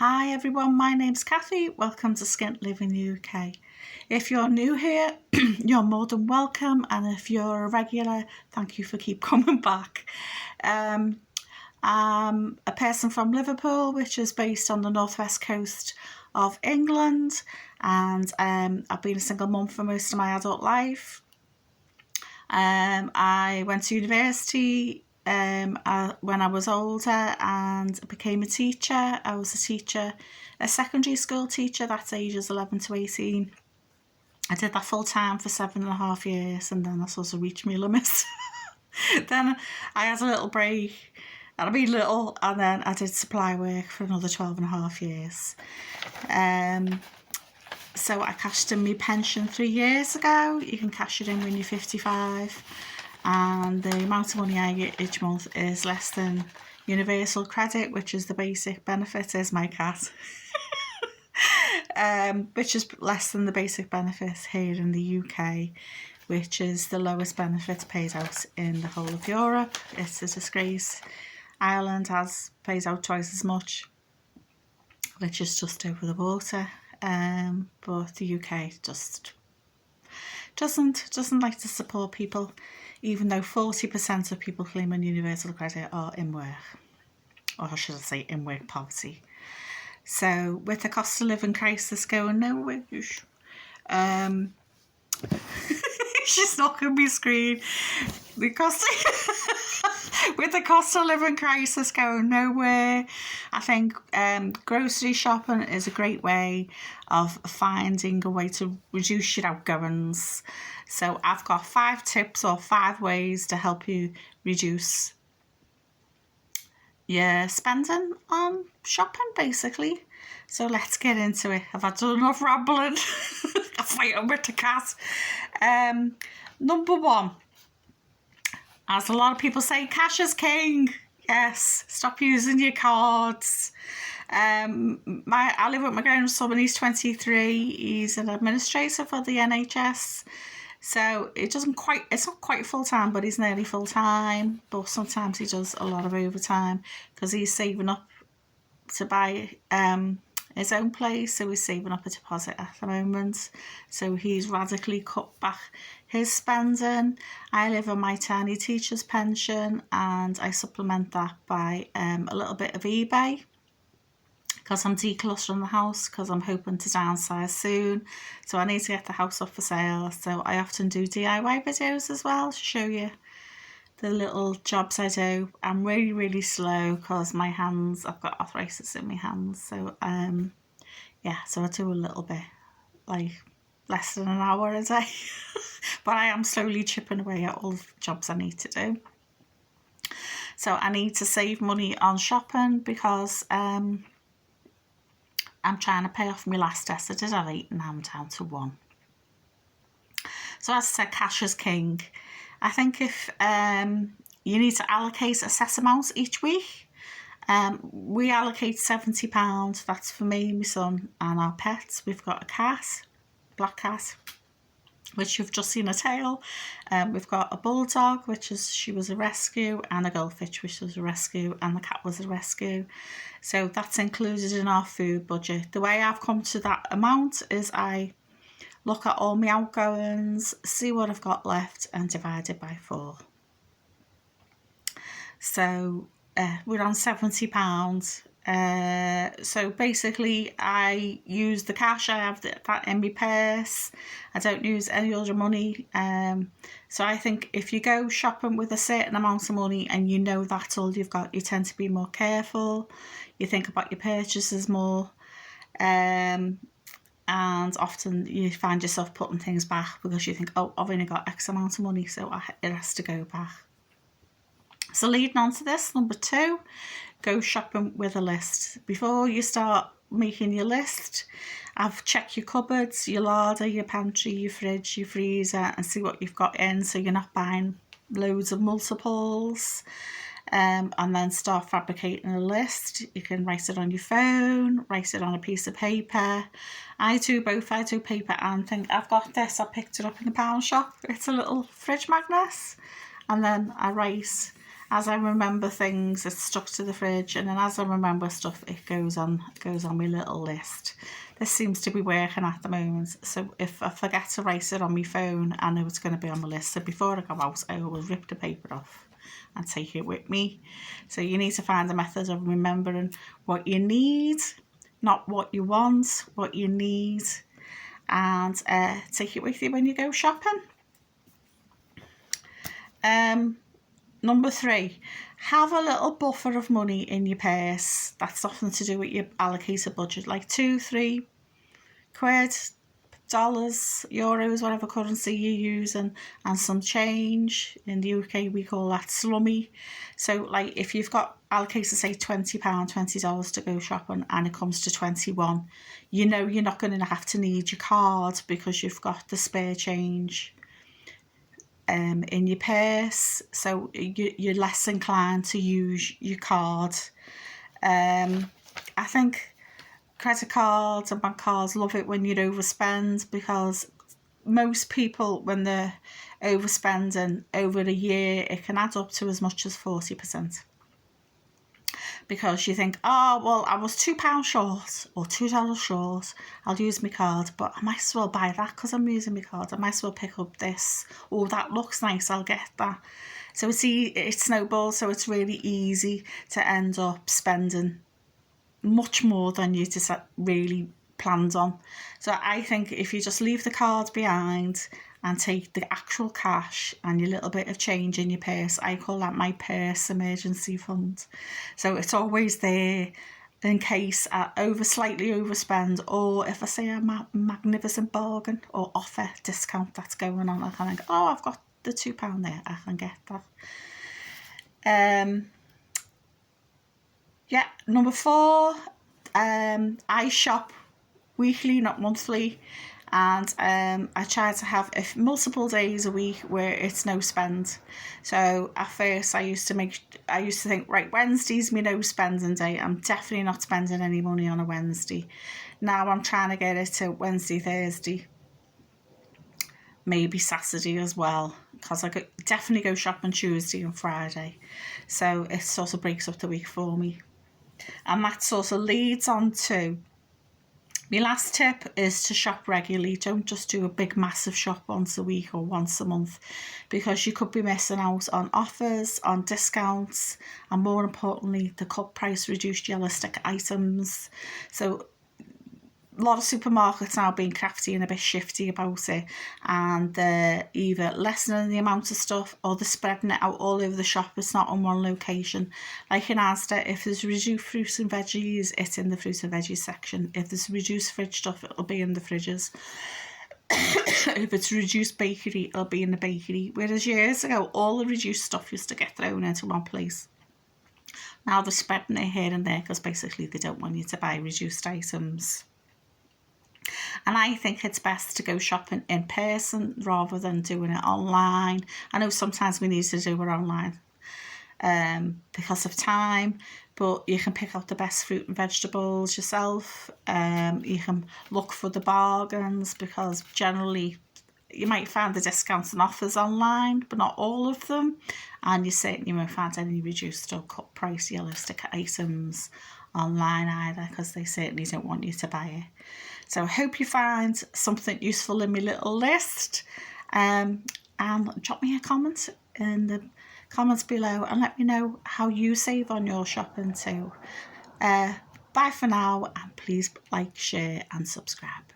Hi everyone, my name's Cathy. Welcome to Skint Living UK. If you're new here, you're more than welcome, and if you're a regular, thank you for keep coming back. I'm a person from Liverpool, which is based on the northwest coast of England, and I've been a single mum for most of my adult life. I went to university when I was older and became a teacher. I was a secondary school teacher, that's ages 11 to 18. I did that full time for 7.5 years, and then I sort of reached my limit. Then I had a little break, and I mean little, and then I did supply work for another 12.5 years. So I cashed in my pension 3 years ago. You can cash it in when you're 55, and the amount of money I get each month is less than universal credit, which is the basic benefit. Is my cat. Which is less than the basic benefit here in the UK, which is the lowest benefit paid out in the whole of Europe. It's a disgrace. Ireland pays out twice as much, which is just over the water. But the UK just doesn't like to support people, even though 40% of people claiming universal credit are in work, or should I say in work poverty. So with the cost of living crisis going nowhere, she's knocking me screen. With the cost of living crisis going nowhere, I think grocery shopping is a great way of finding a way to reduce your outgoings. So I've got 5 tips or 5 ways to help you reduce your spending on shopping, basically. So let's get into it. Have I done enough rambling? I'm fighting with the cat. Number 1. As a lot of people say, cash is king. Yes, stop using your cards. I live with my grandson, and he's 23. He's an administrator for the NHS. So it's not quite full time, but he's nearly full time. But sometimes he does a lot of overtime because he's saving up to buy his own place, so he's saving up a deposit at the moment. So he's radically cut back his spending. I live on my tiny teacher's pension, and I supplement that by a little bit of eBay, because I'm decluttering the house, because I'm hoping to downsize soon. So I need to get the house up for sale. So I often do DIY videos as well to show you the little jobs I do. I'm really, really slow because my hands, I've got arthritis in my hands. So so I do a little bit, like less than an hour a day. But I am slowly chipping away at all the jobs I need to do. So I need to save money on shopping because I'm trying to pay off my last debt. I did have 8 and now I'm down to 1. So as I said, cash is king. I think if you need to allocate a set amount each week, we allocate £70. That's for me, my son and our pets. We've got a cat, black cat, which you've just seen a tail. We've got a bulldog, she was a rescue, and a goldfish, which was a rescue, and the cat was a rescue. So that's included in our food budget. The way I've come to that amount is I look at all my outgoings, see what I've got left, and divide it by 4. So we're on £70. So basically I use the cash. I have that in my purse. I don't use any other money. So I think if you go shopping with a certain amount of money and you know that's all you've got, you tend to be more careful. You think about your purchases more. And often you find yourself putting things back because you think, oh, I've only got X amount of money, so it has to go back. So leading on to this, number 2, go shopping with a list. Before you start making your list, check your cupboards, your larder, your pantry, your fridge, your freezer, and see what you've got in, so you're not buying loads of multiples. And then start fabricating a list. You can write it on your phone, write it on a piece of paper. I do both. I do paper and think. I've got this. I picked it up in the pound shop. It's a little fridge magnet. And then I write as I remember things, it's stuck to the fridge, and then as I remember stuff, it goes on my little list. This seems to be working at the moment, so if I forget to write it on my phone, I know it's going to be on my list. So before I go out, I always rip the paper off and take it with me. So you need to find a method of remembering what you need, not what you want, what you need, and take it with you when you go shopping. Number 3, have a little buffer of money in your purse. That's often to do with your allocated budget, like 2-3 quid, dollars, euros, whatever currency you're using, and some change. In the UK we call that slummy. So like if you've got allocated say £20, $20 to go shopping, and it comes to 21, you know you're not going to have to need your card because you've got the spare change in your purse, so you're less inclined to use your card. I think credit cards and bank cards love it when you overspend, because most people, when they're overspending over a year, it can add up to as much as 40%. Because you think, oh, well, I was £2 short or $2 short, I'll use my card, but I might as well buy that because I'm using my card. I might as well pick up this. Oh, that looks nice, I'll get that. So it snowballs, so it's really easy to end up spending much more than you just really planned on. So I think if you just leave the card behind and take the actual cash and your little bit of change in your purse, I call that my purse emergency fund. So it's always there in case I slightly overspend, or if I say a magnificent bargain or offer discount that's going on, I can think, oh, I've got the £2 there, I can get that. Yeah, number 4, I shop weekly, not monthly, and I try to have multiple days a week where it's no spend. So at first I used to think, right, Wednesday's my no spending day. I'm definitely not spending any money on a Wednesday. Now I'm trying to get it to Wednesday, Thursday, maybe Saturday as well, because I definitely go shopping Tuesday and Friday. So it sort of breaks up the week for me. And that sort of leads on to my last tip, is to shop regularly. Don't just do a big massive shop once a week or once a month, because you could be missing out on offers, on discounts, and more importantly, the cut price reduced yellow stick items. So a lot of supermarkets now being crafty and a bit shifty about it, and they're either lessening the amount of stuff or they're spreading it out all over the shop. It's not on one location. Like in Asda, if there's reduced fruits and veggies, it's in the fruit and veggies section. If there's reduced fridge stuff, it'll be in the fridges. If it's reduced bakery, it'll be in the bakery. Whereas years ago, all the reduced stuff used to get thrown into one place. Now they're spreading it here and there because basically they don't want you to buy reduced items. And I think it's best to go shopping in person rather than doing it online. I know sometimes we need to do it online because of time, but you can pick out the best fruit and vegetables yourself. You can look for the bargains, because generally you might find the discounts and offers online, but not all of them. And you certainly won't find any reduced or cut price yellow sticker items online either, because they certainly don't want you to buy it. So I hope you find something useful in my little list. And drop me a comment in the comments below and let me know how you save on your shopping too. Bye for now, and please like, share and subscribe.